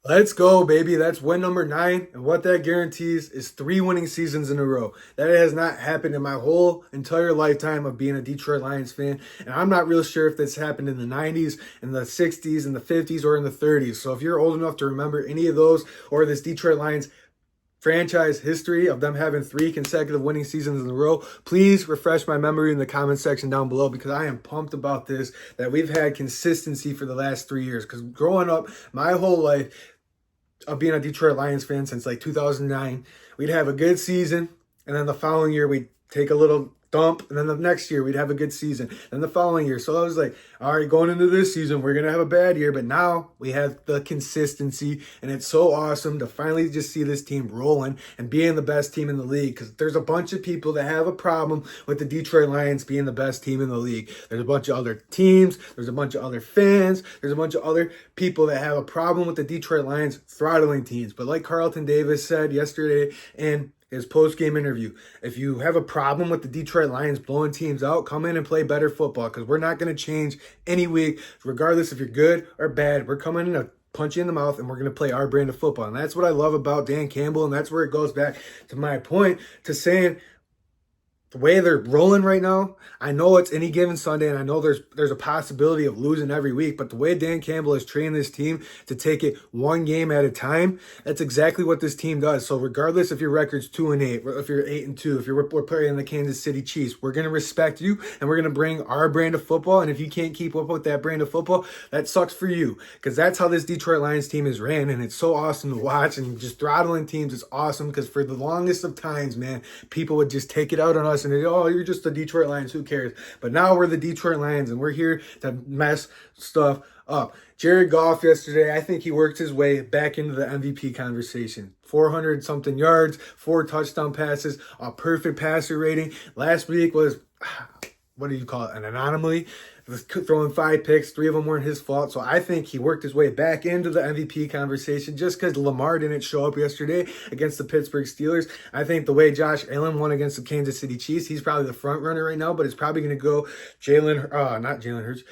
Let's go, baby. That's win number 9. And what that guarantees is 3 winning seasons in a row. That has not happened in my whole entire lifetime of being a Detroit Lions fan. And I'm not real sure if this happened in the 90s, in the 60s, in the 50s, or in the 30s. So if you're old enough to remember any of those or this Detroit Lions franchise history of them having 3 consecutive winning seasons in a row, please refresh my memory in the comment section down below because I am pumped about this, that we've had consistency for the last 3 years. Because growing up, my whole life, of being a Detroit Lions fan since like 2009. We'd have a good season, and then the following year we'd take a little dump, and then the next year we'd have a good season, and the following year. So I was like, all right, going into this season, we're gonna have a bad year, but now we have the consistency, and it's so awesome to finally just see this team rolling and being the best team in the league. Because there's a bunch of people that have a problem with the Detroit Lions being the best team in the league. There's a bunch of other teams, there's a bunch of other fans, there's a bunch of other people that have a problem with the Detroit Lions throttling teams. But like Carlton Davis said yesterday in his post-game interview, if you have a problem with the Detroit Lions blowing teams out, come in and play better football, because we're not going to change any week, regardless if you're good or bad. We're coming in to punch you in the mouth, and we're going to play our brand of football. And that's what I love about Dan Campbell, and that's where it goes back to my point to saying the way they're rolling right now, I know it's any given Sunday, and I know there's a possibility of losing every week, but the way Dan Campbell has trained this team to take it one game at a time, that's exactly what this team does. So regardless if your record's 2-8, or if you're 8-2, if we're playing the Kansas City Chiefs, we're gonna respect you, and we're gonna bring our brand of football. And if you can't keep up with that brand of football, that sucks for you, because that's how this Detroit Lions team is ran, and it's so awesome to watch. And just throttling teams is awesome, because for the longest of times, man, people would just take it out on us. And oh, you're just the Detroit Lions, who cares? But now we're the Detroit Lions, and we're here to mess stuff up. Jared Goff yesterday, I think he worked his way back into the MVP conversation. 400 something yards, 4 touchdown passes, a perfect passer rating. Last week was, what do you call it, an anomaly? Was throwing 5 picks, 3 of them weren't his fault. So I think he worked his way back into the MVP conversation just because Lamar didn't show up yesterday against the Pittsburgh Steelers. I think the way Josh Allen won against the Kansas City Chiefs, he's probably the front runner right now, but it's probably going to go not Jalen Hurts,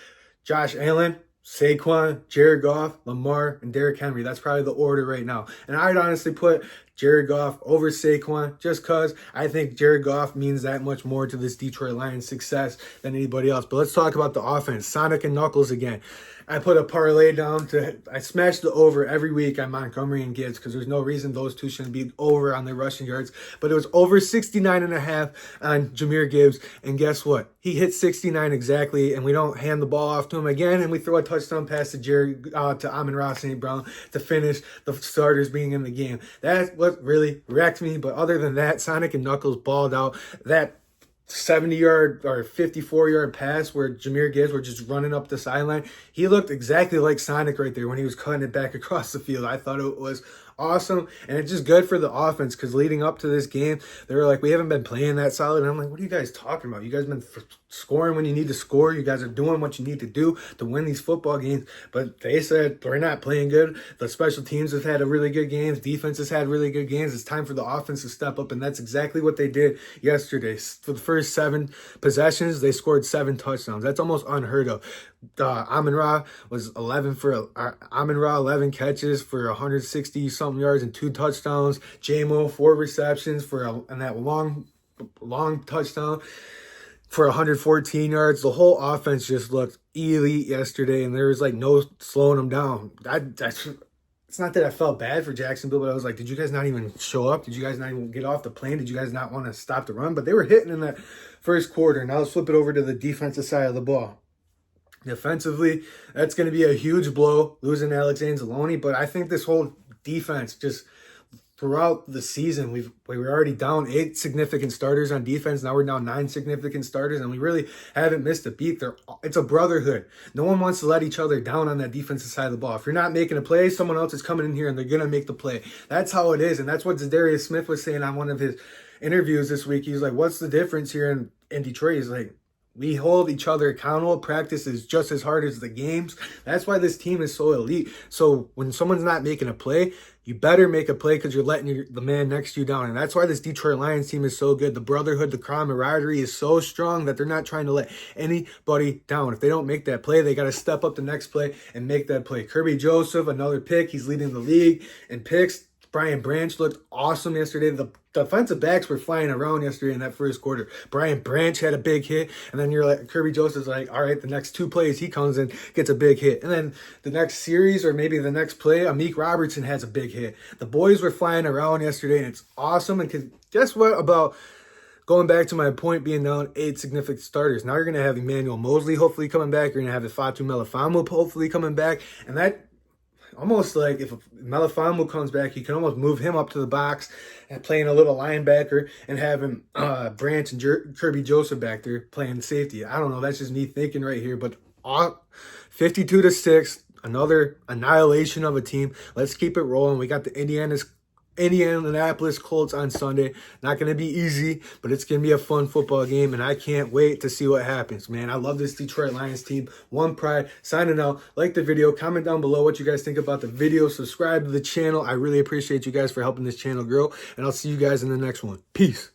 Josh Allen, Saquon, Jared Goff, Lamar, and Derrick Henry. That's probably the order right now. And I'd honestly put Jared Goff over Saquon just because I think Jared Goff means that much more to this Detroit Lions success than anybody else. But let's talk about the offense. Sonic and Knuckles again. I put a parlay down I smashed the over every week on Montgomery and Gibbs, because there's no reason those two shouldn't be over on their rushing yards. But it was over 69.5 on Jahmyr Gibbs. And guess what? He hit 69 exactly, and we don't hand the ball off to him again, and we throw a touchdown pass to Amon-Ra St. Brown to finish the starters being in the game. That's what really wrecked me. But other than that, Sonic and Knuckles balled out. That 70-yard or 54-yard pass where Jahmyr Gibbs were just running up the sideline, he looked exactly like Sonic right there when he was cutting it back across the field. I thought it was awesome, and it's just good for the offense, because leading up to this game, they were like, we haven't been playing that solid. And I'm like, what are you guys talking about? You guys been scoring when you need to score. You guys are doing what you need to do to win these football games. But they said we're not playing good. The special teams have had a really good games. Defense has had really good games. It's time for the offense to step up, and that's exactly what they did yesterday. For the first 7 possessions, they scored 7 touchdowns. That's almost unheard of. Amon-Ra was 11 catches for 160 something yards and 2 touchdowns. J-Mo 4 receptions and that long touchdown for 114 yards. The whole offense just looked elite yesterday, and there was like no slowing them down. It's not that I felt bad for Jacksonville, but I was like, did you guys not even show up? Did you guys not even get off the plane? Did you guys not want to stop the run? But they were hitting in that first quarter. Now let's flip it over to the defensive side of the ball. Defensively, that's going to be a huge blow, losing Alex Anzalone. But I think this whole defense, just throughout the season, we were already down 8 significant starters on defense. Now we're down 9 significant starters, and we really haven't missed a beat. It's a brotherhood. No one wants to let each other down on that defensive side of the ball. If you're not making a play, someone else is coming in here, and they're going to make the play. That's how it is, and that's what Zadarius Smith was saying on one of his interviews this week. He's like, what's the difference here in Detroit? He's like, We hold each other accountable. Practice is just as hard as the games. That's why this team is so elite. So when someone's not making a play, you better make a play because you're letting the man next to you down. And that's why this Detroit Lions team is so good. The brotherhood, the camaraderie is so strong that they're not trying to let anybody down. If they don't make that play, they got to step up the next play and make that play. Kirby Joseph, another pick. He's leading the league in picks. Brian Branch looked awesome yesterday. The defensive backs were flying around yesterday in that first quarter. Brian Branch had a big hit, and then you're like, Kirby Joseph's like, all right, the next 2 plays he comes in, gets a big hit. And then the next series or maybe the next play, Amik Robertson has a big hit. The boys were flying around yesterday, and it's awesome. And guess what about going back to my point being down 8 significant starters? Now you're going to have Emmanuel Mosley hopefully coming back. You're going to have Ifeatu Melifonwu hopefully coming back. And that almost like if Melifonwu comes back, you can almost move him up to the box and playing a little linebacker and have him Branch and Kirby Joseph back there playing safety. I don't know. That's just me thinking right here. But 52-6, another annihilation of a team. Let's keep it rolling. We got the Indianapolis Colts on Sunday. Not going to be easy, but it's going to be a fun football game, and I can't wait to see what happens, man. I love this Detroit Lions team. One pride. Signing out. Like the video. Comment down below what you guys think about the video. Subscribe to the channel. I really appreciate you guys for helping this channel grow, and I'll see you guys in the next one. Peace.